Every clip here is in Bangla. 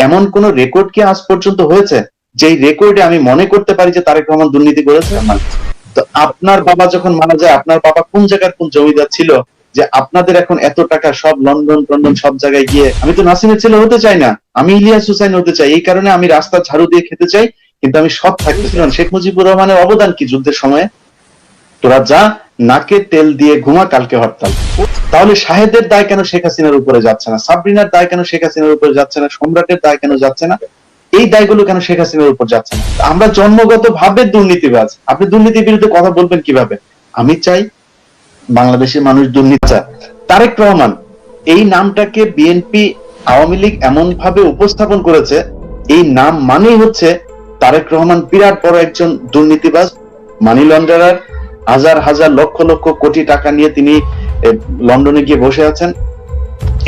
এমন কোন রেকর্ড কি আজ পর্যন্ত হয়েছে যেই রেকর্ডে আমি মনে করতে পারি যে তারেক রহমান দুর্নীতি করেছে? তো আপনার বাবা যখন মারা যায়, আপনার বাবা কোন জায়গার কোন জমিদার ছিল যে আপনাদের এখন এত টাকা সব লন্ডন টন্ডন সব জায়গায় গিয়ে? আমি তো নাসিমের ছেলে হতে চাই না, আমি ইলিয়াস হুসাইন হতে চাই। এই কারণে আমি রাস্তা ঝাড়ু দিয়ে খেতে চাই, কিন্তু আমি সৎ থাকতে চাই। শেখ মুজিবুর রহমানের অবদান কি যুদ্ধের সময়ে? তোরা যা, নাকে তেল দিয়ে ঘুমা, কালকে হরতাল। তাহলে শাহেদের দায় কেন শেখ হাসিনার উপরে যাচ্ছে না? সাবরিনার দায় কেন শেখ হাসিনার উপরে যাচ্ছে না? সম্রাটের দায় কেন যাচ্ছে না? এই দায়গুলো কেন শেখ হাসিনার উপর যাচ্ছে না? আমরা জন্মগত ভাবে দুর্নীতিবাজ, আপনি দুর্নীতির বিরুদ্ধে কথা বলবেন কিভাবে? আমি চাই বাংলাদেশের মানুষ দুর্নীতি। তারেক রহমান এই নামটাকে বিএনপি আওয়ামী লীগ এমন ভাবে উপস্থাপন করেছে, এই নাম মানেই হচ্ছে তারেক রহমান বিরাট বড় একজন দুর্নীতিবাজ, মানি লন্ডারার। হাজার হাজার লক্ষ লক্ষ কোটি টাকা নিয়ে তিনি লন্ডনে গিয়ে বসে আছেন।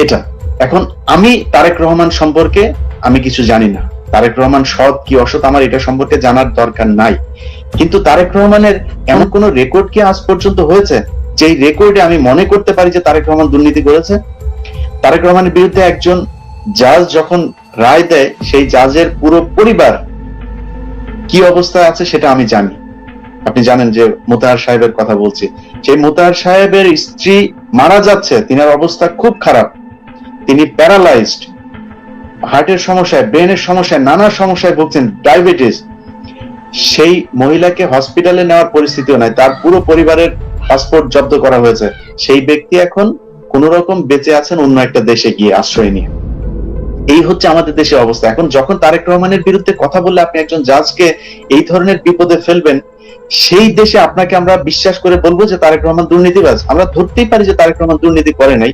এটা এখন আমি তারেক রহমান সম্পর্কে আমি কিছু জানি না। তারেক রহমান সৎ কি অসৎ আমার এটা সম্পর্কে জানার দরকার নাই, কিন্তু তারেক রহমানের এমন কোন রেকর্ড কি আজ পর্যন্ত হয়েছে যেই রেকর্ডে আমি মনে করতে পারি যে তারেক রহমান দুর্নীতি করেছে? তারেক রহমানের বিরুদ্ধে একজন জাজ যখন রায় দেয়, সেই জাজের পুরো পরিবার কি অবস্থায় আছে সেটা আমি জানি। আপনি জানেন যে মোতাহার সাহেবের কথা বলছি, সেই মোতাহার সাহেবের স্ত্রী মারা যাচ্ছে, তিনার অবস্থা খুব খারাপ, তিনি প্যারালাইজড, হার্টের সমস্যায়, ব্রেনের সমস্যায়, নানা সমস্যায় ভুগছেন, ডায়াবেটিস। সেই মহিলাকে হসপিটালে নেওয়ার পরিস্থিতিও নাই, তার পুরো পরিবারের পাসপোর্ট জব্দ করা হয়েছে। সেই ব্যক্তি এখন কোন রকম বেঁচে আছেন অন্য একটা দেশে গিয়ে আশ্রয় নিয়ে। এই হচ্ছে আমাদের দেশের অবস্থা। এখন যখন তারেক রহমানের বিরুদ্ধে কথা বললে আপনি একজন জাজকে এই ধরনের বিপদে ফেলবেন, সেই দেশে আপনাকে আমরা বিশ্বাস করে বলবো যে তারেক রহমান দুর্নীতিবাজ? আমরা ধরতেই পারি যে তারেক রহমান দুর্নীতি করে নাই,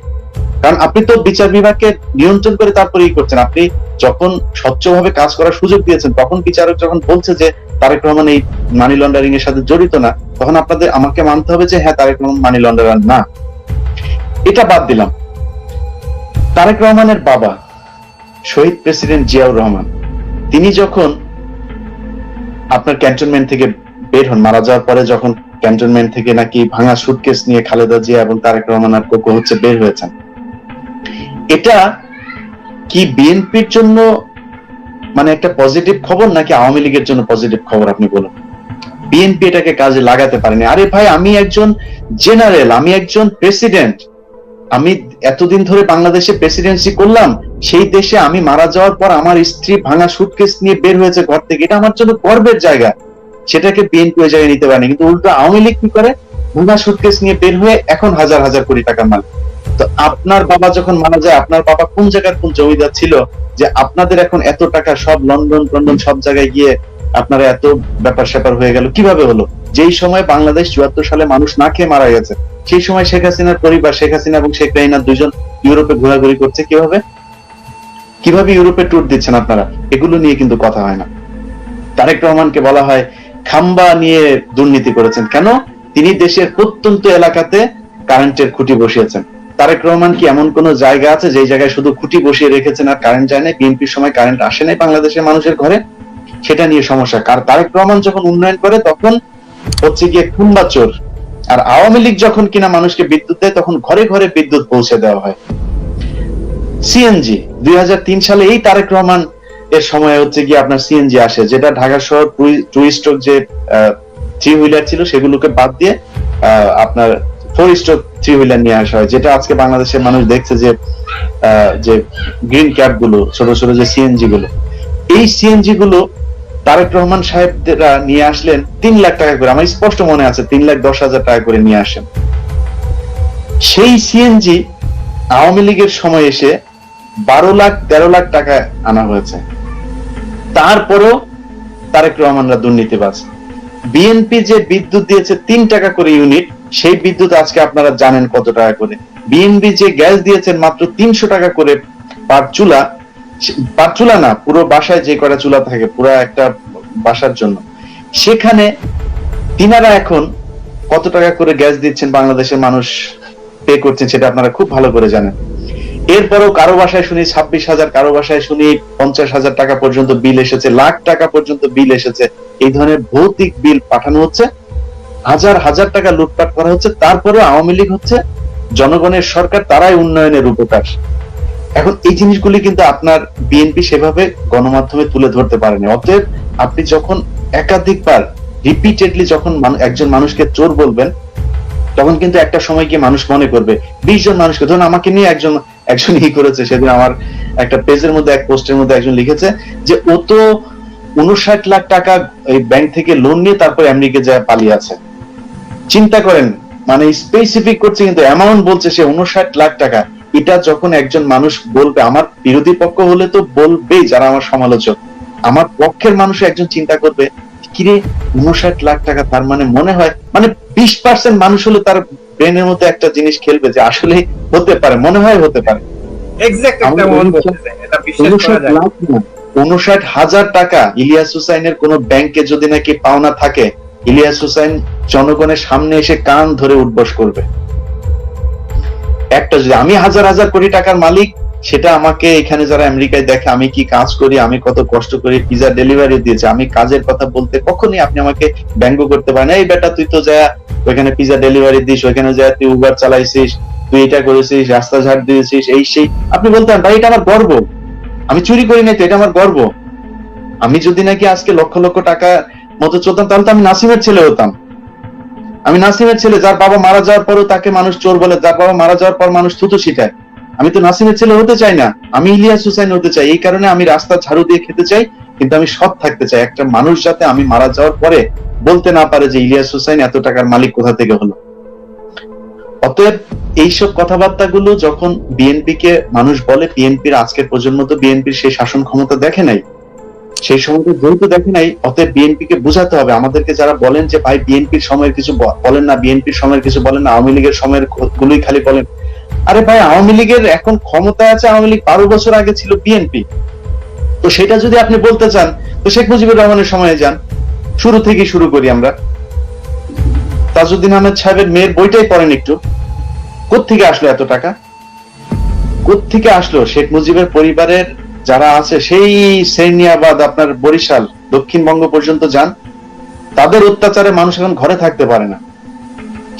কারণ আপনি তো বিচার বিভাগকে নিয়ন্ত্রণ করে তারপরেই করছেন। আপনি যখন স্বচ্ছভাবে কাজ করার সুযোগ দিয়েছেন, তখন বিচারক যখন বলছে যে তারেক রহমান এই মানি লন্ডারিং এর সাথে জড়িত না, তখন আমাকে মানতে হবে যে হ্যাঁ, তারেক রহমান মানি লন্ডারার না। এটা বাদ দিলাম, তারেক রহমানের বাবা শহীদ প্রেসিডেন্ট জিয়াউর রহমান, তিনি যখন আপনার ক্যান্টনমেন্ট থেকে বের হন, মারা যাওয়ার পরে যখন ক্যান্টনমেন্ট থেকে নাকি ভাঙা সুটকেস নিয়ে খালেদা জিয়া এবং তারেক রহমান আর কোকো হচ্ছে বের হয়েছেন, এটা কি বিএনপির জন্য মানে একটা পজিটিভ খবর নাকি আওয়ামী লীগের জন্য পজিটিভ খবর? আপনি বলুন। বিএনপি এটাকে কাজে লাগাতে পারেনি। আরে ভাই, আমি একজন জেনারেল, আমি একজন প্রেসিডেন্ট, আমি এতদিন ধরে বাংলাদেশে প্রেসিডেন্সি করলাম, সেই দেশে আমি মারা যাওয়ার পর আমার স্ত্রী ভাঙা সুটকেস নিয়ে বের হয়েছে ঘর থেকে, এটা আমার জন্য গর্বের জায়গা। সেটাকে বিএনপি ওই জায়গায় নিতে পারেনি, কিন্তু উল্টো আওয়ামী লীগ কি করে? ভাঙা সুটকেস নিয়ে বের হয়ে এখন হাজার হাজার কোটি টাকার মালিক। তো আপনার বাবা যখন মারা যায়, আপনার বাবা কোন জায়গার কোন জমিদার ছিল যে আপনাদের এখন এত টাকা সব লন্ডন টন্ডন সব জায়গায় গিয়ে আপনারা এত ব্যাপার স্যাপার হয়ে গেল? কিভাবে হলো? যেই সময় বাংলাদেশ ৭৪ সালে মানুষ না খেয়ে মারা গেছে, সেই সময় শেখ হাসিনার পরিবার, শেখ হাসিনা এবং শেখ রেহিনা দুজন ইউরোপে ঘোরাঘুরি করছে। কিভাবে ইউরোপে ট্যুর দিচ্ছেন আপনারা? এগুলো নিয়ে কিন্তু কথা হয় না। তারেক রহমানকে বলা হয় খাম্বা নিয়ে দুর্নীতি করেছেন। কেন? তিনি দেশের প্রত্যন্ত এলাকাতে কারেন্টের খুঁটি বসিয়েছেন। তারেক রহমান কি এমন কোন জায়গা আছে যে জায়গায় শুধু খুঁটি বসিয়ে রেখেছেন আর কারেন্ট যায় না? বিএনপির সময় কারেন্ট আসে নাই বাংলাদেশের মানুষের ঘরে, সেটা নিয়ে সমস্যা। তারেক রহমান যখন উন্নয়ন করে তখন হচ্ছে গিয়ে খুম্বা চোর, আর আওয়ামী লীগ যখন কিনা মানুষকে বিদ্যুৎ দেয় তখন ঘরে ঘরে বিদ্যুৎ পৌঁছে দেওয়া হয়। সিএনজি ২০০৩ সালে এই তারেক রহমান এর সময় হচ্ছে গিয়ে আপনার সিএনজি আসে, যেটা ঢাকা শহর টু স্ট্রোক যে থ্রি হুইলার ছিল সেগুলোকে বাদ দিয়ে আপনার ফোর স্ট্রোক থ্রি হুইলার নিয়ে আসা হয়, যেটা আজকে বাংলাদেশের মানুষ দেখছে যে যে গ্রিন ক্যাব গুলো, ছোট ছোট যে সিএনজি গুলো, এই সিএনজি গুলো তারেক রহমান সাহেবরা নিয়ে আসলেন ৩ লাখ টাকা করে। আমার স্পষ্ট মনে আছে ৩,১০,০০০ টাকা করে নিয়ে আসেন। সেই সিএনজি আওয়ামী লীগের সময় এসে ১২ লাখ ১৩ লাখ টাকা আনা হয়েছে। তারপরও তারেক রহমানরা দুর্নীতিবাজ। বিএনপি যে বিদ্যুৎ দিয়েছে ৩ টাকা করে ইউনিট, সেই বিদ্যুৎ আজকে আপনারা জানেন কত টাকা করে। বিএনপি যে গ্যাস দিয়েছেন মাত্র ৩০০ টাকা করে পার চুলা, পার চুলা না, পুরো বাসায় যে কটা চুলা থাকে পুরো একটা বাসার জন্য, সেখানে তিনারা এখন কত টাকা করে গ্যাস দিচ্ছেন বাংলাদেশের মানুষ পে করছেন সেটা আপনারা খুব ভালো করে জানেন। এরপরও কারো বাসায় শুনি ২৬,০০০, কারো বাসায় শুনি ৫০,০০০ টাকা পর্যন্ত বিল এসেছে, লাখ টাকা পর্যন্ত বিল এসেছে। এই ধরনের ভৌতিক বিল পাঠানো হচ্ছে, হাজার হাজার টাকা লুটপাট করা হচ্ছে। তারপরে আওয়ামী লীগ হচ্ছে জনগণের সরকার, তারাই উন্নয়নের উপকার। এখন এই জিনিসগুলি কিন্তু আপনার বিএনপি সেভাবে গণমাধ্যমে তুলে ধরতে পারেনি। অতএব আপনি যখন একাধিকবার রিপিটেডলি যখন একজন মানুষকে চোর বলবেন, তখন কিন্তু একটা সময় গিয়ে মানুষ মনে করবে, 20 জন মানুষকে, ধরুন আমাকে নিয়ে একজন করেছে, সেদিন আমার একটা পেজের মধ্যে এক পোস্টের মধ্যে একজন লিখেছে যে ও তো 59 লাখ টাকা এই ব্যাংক থেকে লোন নিয়ে তারপর আমেরিকা যায় পালিয়ে আছে। চিন্তা করেন, মানে স্পেসিফিক করছে কিন্তু অ্যামাউন্ট বলছে সে 59 লাখ টাকা। এটা যখন একজন মানুষ বলবে, আমার বিরোধী পক্ষ হলে তো বলবেই, যারা আমার সমালোচক, আমার পক্ষের মানুষ একজন চিন্তা করবে, কিরে 59 লাখ টাকা, তার মানে মনে হয় মানে 20% মানুষ হলে তার ব্রেনের মধ্যে একটা জিনিস খেলবে যে আসলে হতে পারে, মনে হয় হতে পারে। এক্স্যাক্ট একটা মন বলতেছে, এটা বিশ্বাস করা যায়। 59,000 টাকা ইলিয়াস হুসাইনের কোন ব্যাংকে যদি নাকি পাওনা থাকে, ইলিয়াস হুসাইন জনগণের সামনে এসে কান ধরে উঠবস করবে। একটা যদি আমি হাজার হাজার কোটি টাকার মালিক, সেটা আমাকে এখানে যারা আমেরিকায় দেখে আমি কি কাজ করি, আমি কত কষ্ট করে পিজা ডেলিভারি দিয়েছি, আমি কাজের কথা বলতে কখনই আপনি আমাকে ব্যঙ্গ করতে পারেন, এই বেটা তুই তো যা ওইখানে পিজা ডেলিভারি দিস, ওইখানে যা তুই উবার চালাইছিস, তুই এটা করেছিস, রাস্তা ঝাড় দিয়েছিস, এই সেই। আপনি বলতেন ভাই এটা আমার গর্ব, আমি চুরি করি নাই তো, এটা আমার গর্ব। আমি যদি নাকি আজকে লক্ষ লক্ষ টাকা মতো চলতাম, তাহলে তো আমি নাসিমের ছেলে হতাম। আমি নাসিমের ছেলে, যার বাবা মারা যাওয়ার পরও তাকে মানুষ চোর বলে, যার বাবা মারা যাওয়ার পর মানুষ থুতু ছিটায়। আমি তো নাসিমের ছেলে হতে চাই না, আমি ইলিয়াস হুসাইন হতে চাই। এই কারণে আমি রাস্তা ঝাড়ু দিয়ে খেতে চাই, কিন্তু আমি সৎ থাকতে চাই। একটা মানুষ যাতে আমি মারা যাওয়ার পরে বলতে না পারে যে ইলিয়াস হুসাইন এত টাকার মালিক কোথা থেকে হলো। অতএব এইসব কথাবার্তা গুলো যখন বিএনপি কে মানুষ বলে, বিএনপির আজকের প্রজন্ম তো বিএনপির সেই শাসন ক্ষমতা দেখে নাই, সেই সময়টা যেহেতু দেখে নাই, অতএব বিএনপি কে বোঝাতে হবে। আমাদেরকে যারা বলেন যে ভাই বিএনপির সময়ের কিছু বলেন না, বিএনপির সময়ের কিছু বলেন না, আওয়ামী লীগের সময়ের গুলোই খালি বলেন, আরে ভাই আওয়ামী লীগের এখন ক্ষমতায় আছে, আওয়ামী লীগ 12 বছর আগে ছিল বিএনপি। তো সেটা যদি আপনি বলতে চান, তো শেখ মুজিবুর রহমানের সময়ে যান, শুরু থেকে শুরু করি আমরা। তাজউদ্দিন আহমেদ সাহেবের মেয়ের বইটাই পড়েন একটু, কোত্থেকে আসলো এত টাকা, কোত্থেকে আসলো? শেখ মুজিবের পরিবারের যারা আছে সেই সেরনিয়াবাদ, আপনার বরিশাল, দক্ষিণবঙ্গ পর্যন্ত যান, তাদের অত্যাচারে মানুষ এখন ঘরে থাকতে পারে না।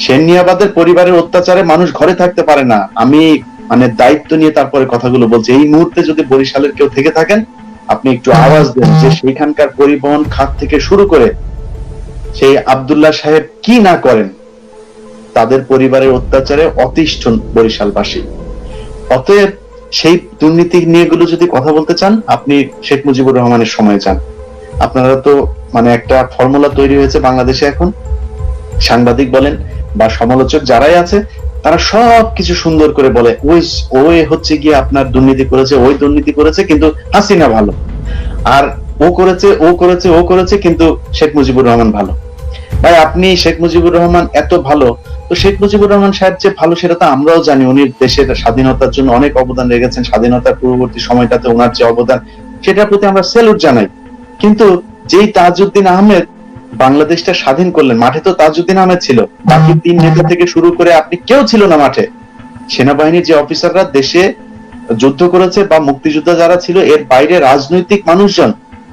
সেরনিয়াবাদের পরিবারের অত্যাচারে মানুষ ঘরে থাকতে পারে না। আমি মানে দায়িত্ব নিয়ে তারপরে কথাগুলো বলছি। এই মুহূর্তে যদি বরিশালের কেউ থেকে থাকেন, আপনি একটু আওয়াজ দেন যে সেইখানকার পরিবহন খাত থেকে শুরু করে সেই আব্দুল্লাহ সাহেব কি না করেন, তাদের পরিবারের অত্যাচারে অতিষ্ঠ বরিশালবাসী। অতএব সেই দুর্নীতি নিয়ে গুলো যদি কথা বলতে চান, আপনি শেখ মুজিবুর রহমানের সময় যান। আপনারা তো মানে একটা ফর্মুলা তৈরি হয়েছে বাংলাদেশে এখন, সাংবাদিক বলেন বা সমালোচক যারাই আছে, তারা সব কিছু সুন্দর করে বলে, ওই হচ্ছে গিয়ে আপনার দুর্নীতি করেছে, ওই দুর্নীতি করেছে, কিন্তু হাসিনা ভালো, আর ও করেছে ও করেছে ও করেছে, কিন্তু শেখ মুজিবুর রহমান ভালো। ভাই আপনি শেখ মুজিবুর রহমান এত ভালো, তো শেখ মুজিবুর রহমান সাহেব যে ভালো সেটা তো আমরাও জানি। উনি দেশের স্বাধীনতার জন্য অনেক অবদান রেখেছেন, স্বাধীনতার পূর্ববর্তী সময়টাতে ওনার যে অবদান, সেটার প্রতি আমরা স্যালুট জানাই। কিন্তু যেই তাজউদ্দিন আহমেদ বাংলাদেশটা স্বাধীন করলেন, মাঠে তো তাজউদ্দিন আহমেদ ছিল, বাকি 3 নেতা থেকে শুরু করে আপনি কেউ ছিল না মাঠে। সেনাবাহিনীর যে অফিসাররা দেশে যুদ্ধ করেছে বা মুক্তিযোদ্ধা যারা ছিল, এর বাইরে রাজনৈতিক মানুষজন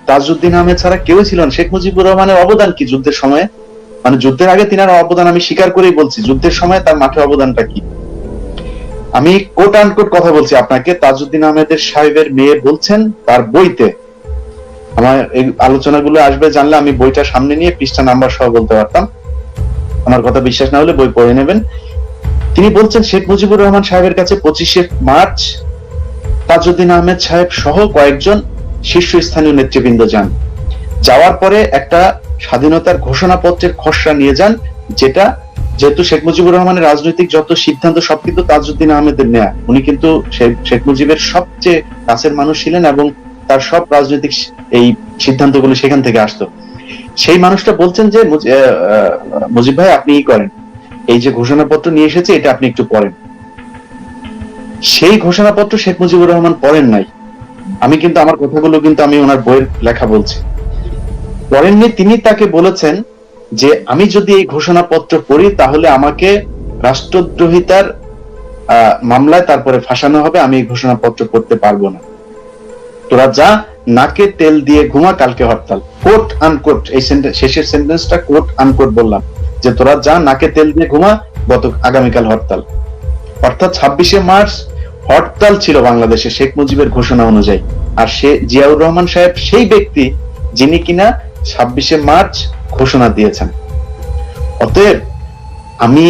তাজউদ্দিন আহমেদ ছাড়া কেউ ছিল না। শেখ মুজিবুর রহমানের অবদান কি যুদ্ধের সময়ে? মানে যুদ্ধের আগে তিনার অবদান আমি স্বীকার করেই বলছি, যুদ্ধের সময় তার মাঠে অবদানটা কি? আমি কোট আনকোট কথা বলছি আপনাকে। তাজউদ্দিন আহমেদের সাহেবের মেয়ে বলছেন তার বইতে, আমার এই আলোচনাগুলো আসবে জানলে আমি বইটা সামনে নিয়ে পৃষ্ঠা নাম্বার সহ বলতে পারতাম। আমার কথা বিশ্বাস না হলে বই পড়ে নেবেন। তিনি বলছেন শেখ মুজিবুর রহমান সাহেবের কাছে 25শে মার্চ তাজউদ্দিন আহমেদ সাহেব সহ কয়েকজন শীর্ষস্থানীয় নেতৃবৃন্দ যান। যাওয়ার পরে একটা স্বাধীনতার ঘোষণাপত্রের খসড়া নিয়ে যান, যেটা যেহেতু শেখ মুজিবুর রহমানের রাজনৈতিক যত সিদ্ধান্ত সব কিন্তু তাজউদ্দিন আহমেদের নেয়া, উনি কিন্তু শেখ মুজিবের সবচেয়ে কাছের মানুষ ছিলেন এবং তার সব রাজনৈতিক এই সিদ্ধান্তগুলো সেখান থেকে আসতো। সেই মানুষটা বলছেন যে মুজিব ভাই আপনি কি করেন, এই যে ঘোষণাপত্র নিয়ে এসেছে এটা আপনি একটু পড়েন। সেই ঘোষণাপত্র শেখ মুজিবুর রহমান পড়েন নাই। আমি কিন্তু আমার কথাগুলো কিন্তু আমি ওনার বইয়ের লেখা বলছি, পড়েননি। তিনি তাকে বলেছেন যে আমি যদি এই ঘোষণাপত্র পড়ি তাহলে আমাকে রাষ্ট্রদ্রোহিতার মামলায় তারপরে ফাঁসানো হবে, আমি এই ঘোষণাপত্র পড়তে পারবো না, তোরা যা নাকে তেল দিয়ে ঘুমা, কালকে হরতাল। কোট আনকোট, এই শেষের সেন্টেন্সটা কোট আনকোট বললাম, যে তোরা যা নাকে তেল দিয়ে ঘুমা, আগামীকাল হরতাল। অর্থাৎ 26শে মার্চ হরতাল ছিল বাংলাদেশে শেখ মুজিবের ঘোষণা অনুযায়ী, আর সে জিয়াউর রহমান সাহেব সেই ব্যক্তি যিনি কিনা 26শে মার্চ ঘোষণা দিয়েছেন। অতএব আমি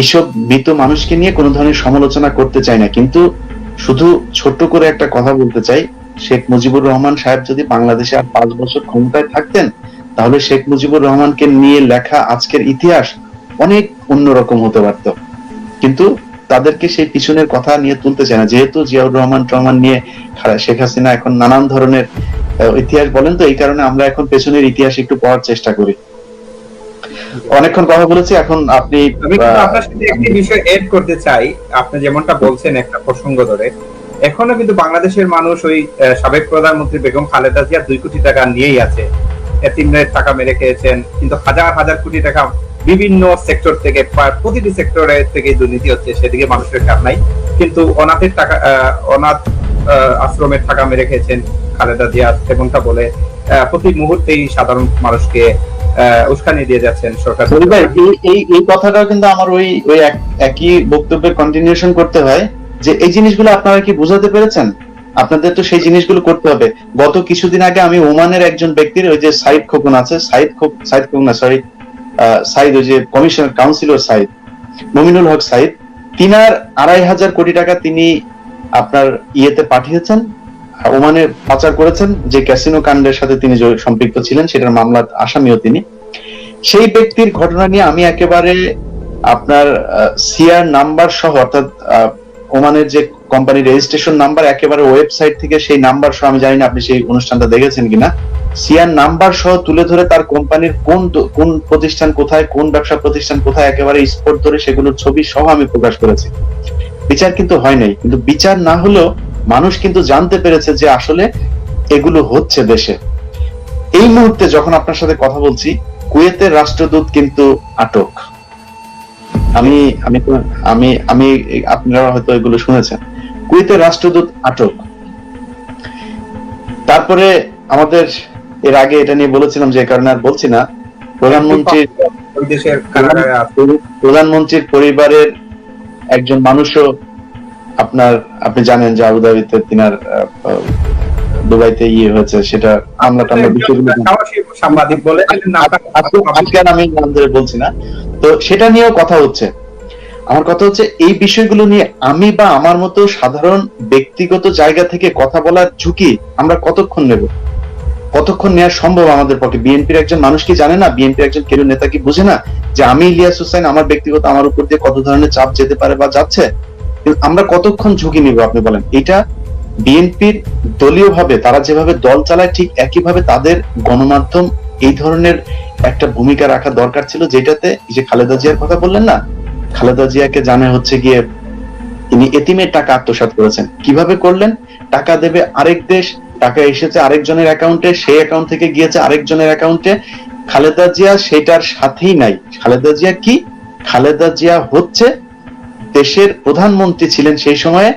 এসব মৃত মানুষকে নিয়ে কোনো ধরনের সমালোচনা করতে চাই না, কিন্তু শুধু ছোট্ট করে একটা কথা বলতে চাই, শেখ মুজিবুর রহমান সাহেব যদি বাংলাদেশে আর 5 বছর ক্ষমতায় থাকতেন, তাহলে শেখ মুজিবুর রহমানকে নিয়ে লেখা আজকের ইতিহাস অনেক অন্যরকম হতে পারত। কিন্তু তাদেরকে সেই পিছনের কথা নিয়ে তুলতে চায় না, যেহেতু জিয়াউর রহমান নিয়ে শেখ হাসিনা এখন নানান ধরনের ইতিহাস বলেন, তো এই কারণে আমরা এখন পেছনের ইতিহাস একটু পড়ার চেষ্টা করি। অনেকক্ষণ কথা বলেছি, এখন আপনি। আমি আপনার সাথে একটি বিষয় এড করতে চাই। আপনি যেমনটা বলছেন একটা প্রসঙ্গ ধরে, এখনো কিন্তু বাংলাদেশের মানুষ ওই সাবেক প্রধানমন্ত্রী বেগম খালেদা জিয়া 2 কোটি টাকা নিয়েই আছে। এতিমদের টাকা মেরে খেয়েছেন, কিন্তু হাজার হাজার কোটি টাকা বিভিন্ন সেক্টর থেকে, প্রতিটি সেক্টরে থেকে দুর্নীতি হচ্ছে, সেদিকে মানুষের খেয়াল নাই। কিন্তু অনাথের টাকা, অনাথ আশ্রমের টাকা মেরে খেয়েছেন খালেদা জিয়া, এমনটা বলে প্রতি মুহূর্তেই সাধারণ মানুষকে উস্কানি দিয়ে যাচ্ছেন সরকার। এই কথাটা কিন্তু আমার ওই একই বক্তব্যের কন্টিনিউশন করতে হয়, যে এই জিনিসগুলো আপনারা কি বুঝাতে পেরেছেন? আপনাদের তো সেই জিনিসগুলো করতে হবে। গত কিছুদিন আগে আমি ওমানের একজন ব্যক্তির, ওই যে সাইদ খোকন আছে, সাইদ খোকন না, সরি, সাইদ, ওই যে কমিশনার কাউন্সিলর সাইদ, মুমিনুল হক সাইদ, তিনার 2,500 কোটি টাকা তিনি আপনার ইয়েতে পাঠিয়েছেন, ওমানে পাচার করেছেন, যে ক্যাসিনো কাণ্ডের সাথে তিনি সম্পৃক্ত ছিলেন, সেটার মামলার আসামিও তিনি। সেই ব্যক্তির ঘটনা নিয়ে আমি একেবারে আপনার সিআর নাম্বার সহ, অর্থাৎ ওমানের যে কোম্পানির রেজিস্ট্রেশন নাম্বার, একেবারে ওয়েবসাইট থেকে সেই নাম্বার সহ, আমি জানি না আপনি সেই অনুষ্ঠানটা দেখেছেন কিনা, সিআর নাম্বার সহ তুলে ধরে তার কোম্পানির কোন প্রতিষ্ঠান কোথায়, কোন ব্যবসা প্রতিষ্ঠান কোথায়, একেবারে স্পট ধরে সেগুলোর ছবি সহ আমি প্রকাশ করেছি। বিচার কিন্তু হয় নাই, কিন্তু বিচার না হলেও মানুষ কিন্তু জানতে পেরেছে যে আসলে এগুলো হচ্ছে দেশে। এই মুহূর্তে যখন আপনার সাথে কথা বলছি, কুয়েতের রাষ্ট্রদূত কিন্তু আটক। আমি আমি আমি আমি আপনারা হয়তো এগুলো শুনেছেন, কুয়েতের রাষ্ট্রদূত আটক। তারপরে আমাদের এর আগে এটা নিয়ে বলেছিলাম, যে কারণে আর বলছি না, প্রধানমন্ত্রীর পরিবারের একজন মানুষও আপনি জানেন যে আবুধাবিতে তিনার দুবাইতে হয়েছে, সেটা আমরা সাংবাদিক বলে আজকে আমি নাম ধরে বলছি না, তো সেটা নিয়েও কথা হচ্ছে। আমার কথা হচ্ছে, এই বিষয়গুলো নিয়ে আমি বা আমার মতো সাধারণ ব্যক্তিগত জায়গা থেকে কথা বলার ঝুঁকি আমরা কতক্ষণ নেব, কতক্ষণ নেওয়া সম্ভব আমাদের পক্ষে? বিএনপির একজন মানুষ কি জানে না, বিএনপির একজন কেন্দ্রীয় নেতা কি বুঝে না যে আমি ইলিয়াস হোসেন, আমার ব্যক্তিগত আমার উপর দিয়ে কত ধরনের চাপ যেতে পারে বা যাচ্ছে? আমরা কতক্ষণ ঝুঁকি নিব আপনি বলেন? এটা বিএনপির দলীয় ভাবে তারা যেভাবে দল চালায়, ঠিক একইভাবে তাদের গণমাধ্যম এই ধরনের একটা ভূমিকা রাখা দরকার ছিল, যেটাতে যে খালেদা জিয়ার কথা বললেন না, খালেদা জিয়াকে জানে হচ্ছে গিয়ে তিনি এতিমের টাকা আত্মসাৎ করেছেন। কিভাবে করলেন? টাকা দেবে আরেক দেশ, টাকা এসেছে আরেকজনের অ্যাকাউন্টে, সেই অ্যাকাউন্ট থেকে গিয়েছে আরেকজনের অ্যাকাউন্টে। খালেদা জিয়া সেটার সাথেই নাই। খালেদা জিয়া কি? খালেদা জিয়া হচ্ছে দেশের প্রধানমন্ত্রী ছিলেন সেই সময়ে,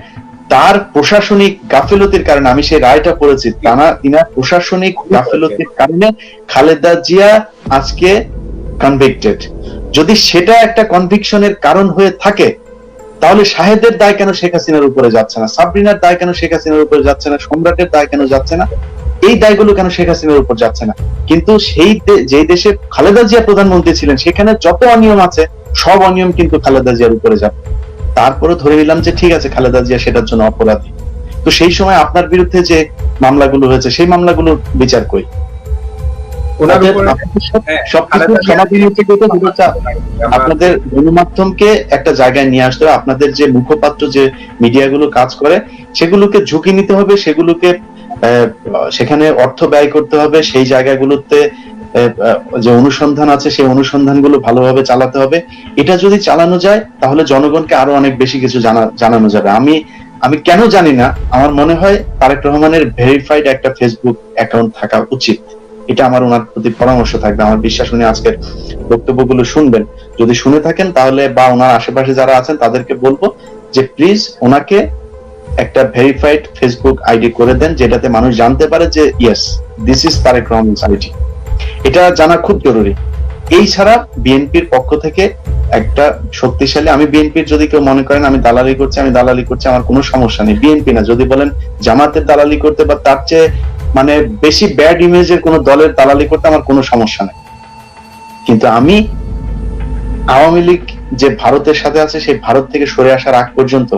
তার প্রশাসনিক গাফিলতির কারণে, আমি সেই রায়টা পড়েছি, তিনার প্রশাসনিক গাফিলতির কারণে খালেদা জিয়া আজকে কনভিক্টেড। যদি সেটা একটা কনভিকশনের কারণ হয়ে থাকে, তাহলে শাহেদের দায় কেন শেখ হাসিনার উপরে যাচ্ছে না? সাবরিনার দায় কেন শেখ হাসিনার উপরে যাচ্ছে না? সম্রাটের দায় কেন যাচ্ছে না? এই দায়গুলো কেন শেখ হাসিনার উপর যাচ্ছে না? কিন্তু সেই যে দেশে খালেদা জিয়া প্রধানমন্ত্রী ছিলেন, সেখানে যত অনিয়ম আছে সব অনিয়ম কিন্তু খালেদা জিয়ার উপরে যাবে। তারপরে ধরে নিলাম যে ঠিক আছে, খালেদা জিয়া সেটার জন্য অপরাধী, তো সেই সময় আপনার বিরুদ্ধে যে মামলাগুলো হয়েছে, সেই মামলাগুলো বিচার কই? আপনাদের গণমাধ্যমকে একটা জায়গায় নিয়ে আসতে হবে, আপনাদের যে মুখপাত্র যে মিডিয়াগুলো কাজ করে সেগুলোকে ঝুঁকি নিতে হবে, সেগুলোকে সেখানে অর্থ ব্যয় করতে হবে, সেই জায়গাগুলোতে যে অনুসন্ধান আছে সেই অনুসন্ধানগুলো ভালোভাবে চালাতে হবে। এটা যদি চালানো যায় তাহলে জনগণকে আরো অনেক বেশি কিছু জানানো যাবে। আমি কেন জানি না, আমার মনে হয় তারেক রহমানের ভেরিফাইড একটা ফেসবুক অ্যাকাউন্ট থাকা উচিত। এটা আমার ওনার প্রতি পরামর্শ থাকবে। আমার বিশ্বাস উনি আজকের বক্তব্যগুলো শুনবেন। যদি শুনে থাকেন তাহলে, বা ওনার আশেপাশে যারা আছেন তাদেরকে বলবো যে প্লিজ ওনাকে একটা ভেরিফাইড ফেসবুক আইডি করে দেন, যেটাতে মানুষ জানতে পারে যে yes, this is Tarique Rahman ID. এটা জানা খুব জরুরি। এই ছাড়া বিএনপির পক্ষ থেকে একটা শক্তিশালী, আমি বিএনপির, যদি কেউ মনে করেন আমি দালালি করছি, আমি দালালি করছি, আমার কোনো সমস্যা নেই। বিএনপি না, যদি বলেন জামাতের দালালি করতে বা তার চেয়ে মানে বেশি ব্যাড ইমেজের কোন দলের দালালি করতে আমার কোনো সমস্যা নেই। কিন্তু আমি আওয়ামী লীগ যে ভারতের সাথে আছে, সেই ভারত থেকে সরে আসার আগ পর্যন্ত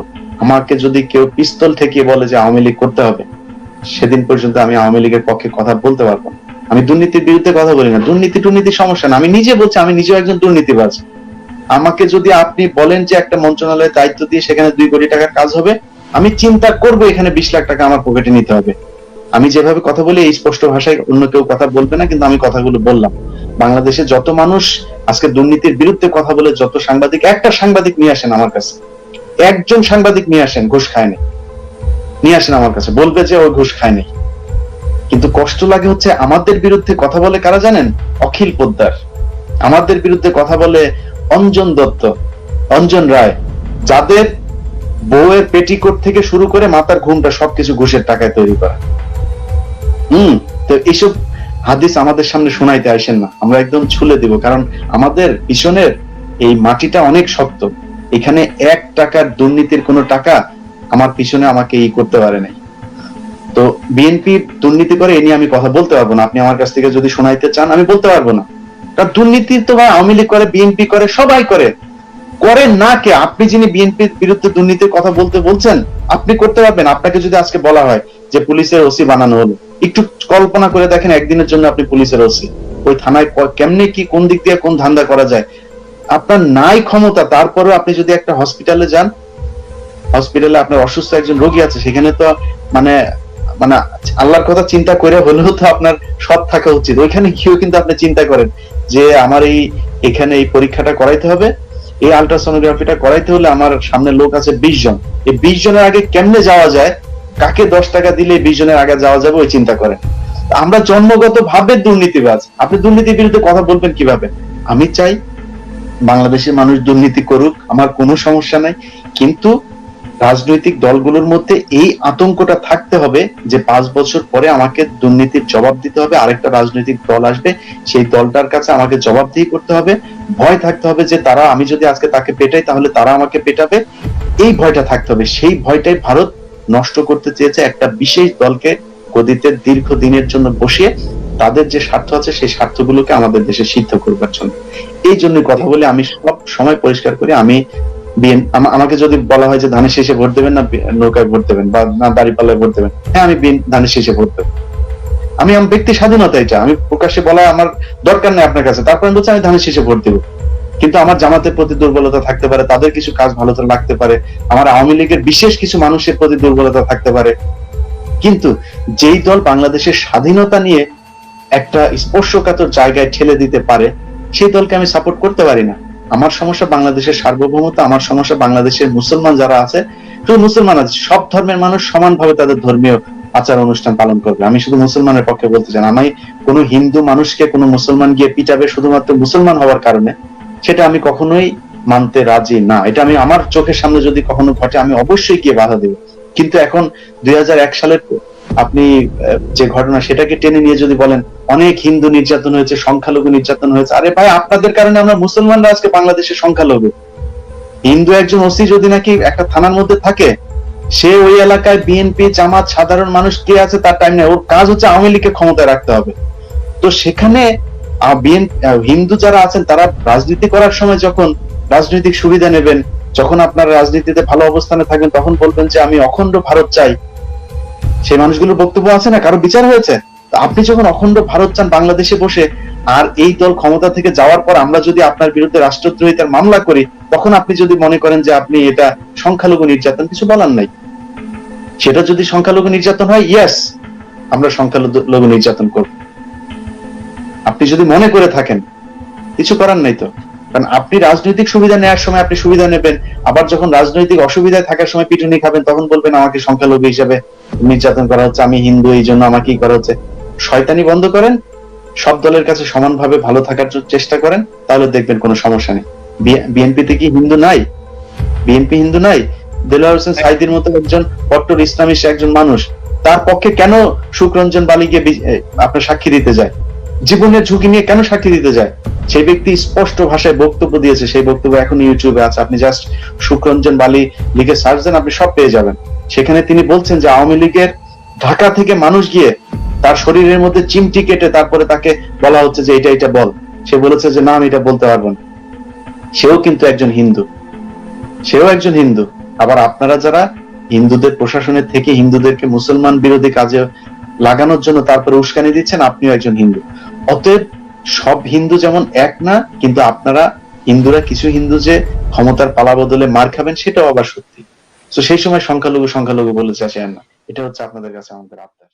আমাকে যদি কেউ পিস্তল ঠেকিয়ে বলে যে আওয়ামী লীগ করতে হবে, সেদিন পর্যন্ত আমি আওয়ামী লীগের পক্ষে কথা বলতে পারবো না। আমি দুর্নীতির বিরুদ্ধে কথা বলি না, দুর্নীতি সমস্যা না, আমি নিজে বলছি আমি নিজেও একজন দুর্নীতিবাজ। আমাকে যদি আপনি বলেন যে একটা মন্ত্রণালয়ের দায়িত্ব দিয়ে সেখানে 2 কোটি টাকার কাজ হবে, আমি চিন্তা করবো এখানে 20 লাখ টাকা আমার পকেটে নিতে হবে। আমি যেভাবে কথা বলি এই স্পষ্ট ভাষায় অন্য কেউ কথা বলবে না, কিন্তু আমি কথাগুলো বললাম। বাংলাদেশে যত মানুষ আজকে দুর্নীতির বিরুদ্ধে কথা বলে, যত সাংবাদিক, একটা সাংবাদিক নিয়ে আসেন আমার কাছে, একজন সাংবাদিক নিয়ে আসেন ঘুষ খায়নি, নিয়ে আসেন আমার কাছে, বলবে যে ওই ঘুষ খায়নি। কিন্তু কষ্ট লাগে হচ্ছে আমাদের বিরুদ্ধে কথা বলে কারা জানেন? অখিল পোদ্দার। আমাদের বিরুদ্ধে কথা বলে অঞ্জন দত্ত, অঞ্জন রায়, যাদের বউয়ের পেটিকোট থেকে শুরু করে মাথার ঘুমটা সবকিছু ঘুষের টাকায় তৈরি করা। তো এইসব হাদিস আমাদের সামনে শোনাইতে আসেন না, আমরা একদম ছুলে দিব। কারণ আমাদের পিছনের এই মাটিটা অনেক শক্ত, এখানে 1 টাকার দুর্নীতির কোনো টাকা আমার পিছনে আমাকে করতে পারে নাই। তো বিএনপি দুর্নীতি করে এ নিয়ে আমি কথা বলতে পারবো না। আপনি আমার কাছ থেকে যদি শোনাইতে চান আমি বলতে পারবো না। কারণ দুর্নীতি তো ভাই আওয়ামী লীগ করে, বিএনপি করে, সবাই করে। করে না কে? আপনি যিনি বিএনপির বিরুদ্ধে দুর্নীতির কথা বলতে বলছেন, আপনি করতে পারবেন? আপনাকে যদি আজকে বলা হয় যে পুলিশের ওসি বানানো হলো, একটু কল্পনা করে দেখেন একদিনের জন্য আপনি পুলিশের ওসি, ওই থানায় কেমনে কি কোন দিক দিয়ে কোন ধান্দা করা যায়। আপনার নাই ক্ষমতা, তারপরেও আপনি যদি একটা হসপিটালে যান, হসপিটালে আপনার অসুস্থ একজন রোগী আছে, সেখানে তো মানে মানে আল্লাহর কথা চিন্তা করে হলেও তো আপনার সৎ থাকা উচিত। ওইখানে গিয়েও কিন্তু আপনি চিন্তা করেন যে আমার এখানে এই পরীক্ষাটা করাইতে হবে, এই আলট্রাসোনোগ্রাফিটা করাইতে হলে আমার সামনে লোক আছে 20 জন, এই 20 জনের আগে কেমনে যাওয়া যায়, কাকে 10 টাকা দিলে 20 জনের আগে যাওয়া যাবে, ওই চিন্তা করেন। আমরা জন্মগত ভাবে দুর্নীতিবাজ, আপনি দুর্নীতির বিরুদ্ধে কথা বলবেন কিভাবে? আমি চাই বাংলাদেশের মানুষ দুর্নীতি করুক, আমার কোনো সমস্যা নাই, কিন্তু রাজনৈতিক দলগুলোর মধ্যে এই আতঙ্কটা থাকতে হবে যে 5 বছর পরে আমাকে দুর্নীতির জবাব দিতে হবে, আরেকটা রাজনৈতিক দল আসবে, সেই দলটার কাছে আমাকে জবাবদিহি করতে হবে। ভয় থাকতে হবে যে তারা, আমি যদি আজকে তাকে পেটাই তাহলে তারা আমাকে পেটাবে, এই ভয়টা থাকতে হবে। সেই ভয়টাই ভারত নষ্ট করতে চেয়েছে একটা বিশেষ দলকে গদিতে দীর্ঘদিনের জন্য বসিয়ে তাদের যে স্বার্থ আছে সেই স্বার্থগুলোকে আমাদের দেশে সিদ্ধ করবার জন্য। এই জন্য কথা বলে আমি সব সময় পরিষ্কার করি, আমি আমাকে যদি বলা হয় যে ধানের শেষে ভোট দেবেন না নৌকায় ভোট দেবেন বা না দাঁড়িপাল্লায় ভোট দেবেন, হ্যাঁ আমি ধানের শেষে ভোট দেবো। আমি আমার ব্যক্তি স্বাধীনতা, এটা আমি প্রকাশ্যে বলা আমার দরকার নেই আপনার কাছে, তারপর আমি বলছি আমি ধানের শেষে ভোট দেবো। কিন্তু আমার জামাতের প্রতি দুর্বলতা থাকতে পারে, তাদের কিছু কাজ ভালো তো লাগতে পারে, আমার আওয়ামী লীগের বিশেষ কিছু মানুষের প্রতি দুর্বলতা থাকতে পারে, কিন্তু যেই দল বাংলাদেশের স্বাধীনতা নিয়ে একটা স্পর্শকাতর জায়গায় ঠেলে দিতে পারে সেই দলকে আমি সাপোর্ট করতে পারি না। আমার সমস্যা বাংলাদেশের সার্বভৌমত্ব, আমার সমস্যা বাংলাদেশের মুসলমান যারা আছে, শুধু মুসলমান আছে, সব ধর্মের মানুষ সমানভাবে তাদের ধর্মীয় আচার অনুষ্ঠান পালন করবে। আমি শুধু মুসলমানের পক্ষে বলতে চাই, আমি কোনো হিন্দু মানুষকে কোনো মুসলমান গিয়ে পিটাবে শুধুমাত্র মুসলমান হওয়ার কারণে, সেটা আমি কখনোই মানতে রাজি না। এটা আমি আমার চোখের সামনে যদি কখনো ঘটে আমি অবশ্যই গিয়ে বাধা দেব। কিন্তু এখন 2001 সালের আপনি যে ঘটনা সেটাকে টেনে নিয়ে যদি বলেন অনেক হিন্দু নির্যাতন হয়েছে, সংখ্যালঘু নির্যাতন হয়েছে, আরে ভাই আপনাদের কারণে আমরা মুসলমানরা আজকে বাংলাদেশের সংখ্যালঘু। হিন্দু একজন ওসি যদি নাকি একটা থানার মধ্যে থাকে, সে ওই এলাকায় বিএনপি জামাত সাধারণ মানুষ কে আছে তার টাইম নেই, ওর কাজ হচ্ছে আওয়ামী লীগকে ক্ষমতায় রাখতে হবে। তো সেখানে হিন্দু যারা আছেন তারা রাজনীতি করার সময় যখন রাজনৈতিক সুবিধা নেবেন, যখন আপনারা রাজনীতিতে ভালো অবস্থানে থাকবেন, তখন বলবেন যে আমি অখণ্ড ভারত চাই। সেই মানুষগুলোর বক্তব্য আছে না, কারো বিচার হয়েছে? আপনি যখন অখণ্ড ভারত চান বাংলাদেশে বসে, আর এই দল ক্ষমতা থেকে যাওয়ার পর আমরা যদি আপনার বিরুদ্ধে রাষ্ট্রদ্রোহিতার মামলা করি, তখন আপনি যদি মনে করেন যে আপনি এটা সংখ্যালঘু নির্যাতন, কিছু বলার নাই। সেটা যদি সংখ্যালঘু নির্যাতন হয়, ইয়েস আমরা সংখ্যালঘু নির্যাতন করব। আপনি যদি মনে করে থাকেন, কিছু করার নাই তো। কারণ আপনি রাজনৈতিক সুবিধা নেওয়ার সময় আপনি সুবিধা নেবেন, আবার যখন রাজনৈতিক অসুবিধায় থাকার সময় পিটুনি খাবেন তখন বলবেন আমাকে সংখ্যালঘু হিসেবে নির্যাতন করা হচ্ছে, আমি হিন্দু এই জন্য আমাকেই করা হচ্ছে। শয়তানি বন্ধ করেন, সব দলের কাছে সমানভাবে ভালো থাকার চেষ্টা করেন, তাহলে দেখবেন কোনো সমস্যা নেই। বিএনপিতে কি হিন্দু নাই? বিএনপি হিন্দু নাই? দেলোয়ার হোসেন সাইদির মতো একজন কট্টর ইসলামিস্ট একজন মানুষ, তার পক্ষে কেন সুখরঞ্জন বালিকে আপনার সাক্ষী দিতে যায়? জীবনের ঝুঁকি নিয়ে কেন সাক্ষী দিতে যায়? সেই ব্যক্তি স্পষ্ট ভাষায় বক্তব্য দিয়েছে, সেই বক্তব্য এখন ইউটিউবে আছে, আপনি জাস্ট সুখরঞ্জন বালি লিখে সার্চ দেন, আপনি সব পেয়ে যাবেন। সেখানে তিনি বলছেন যে আওয়ামী লীগের ঢাকা থেকে মানুষ গিয়ে তার শরীরের মধ্যে চিমটি কেটে তারপরে তাকে বলা হচ্ছে যে এটা বল, সে বলেছে যে না আমি এটা বলতে পারবো না। সেও কিন্তু একজন হিন্দু, সেও একজন হিন্দু। আবার আপনারা যারা হিন্দুদের প্রশাসনের থেকে হিন্দুদেরকে মুসলমান বিরোধী কাজে লাগানোর জন্য তারপরে উস্কানি দিচ্ছেন, আপনিও একজন হিন্দু। অতএব সব হিন্দু যেমন এক না, কিন্তু আপনারা হিন্দুরা কিছু হিন্দু যে ক্ষমতার পালা বদলে মার খাবেন সেটাও আবার সত্যি। তো সেই সময় সংখ্যালঘু বলে চাষেন না, এটা হচ্ছে আপনাদের কাছে আমাদের আবদার।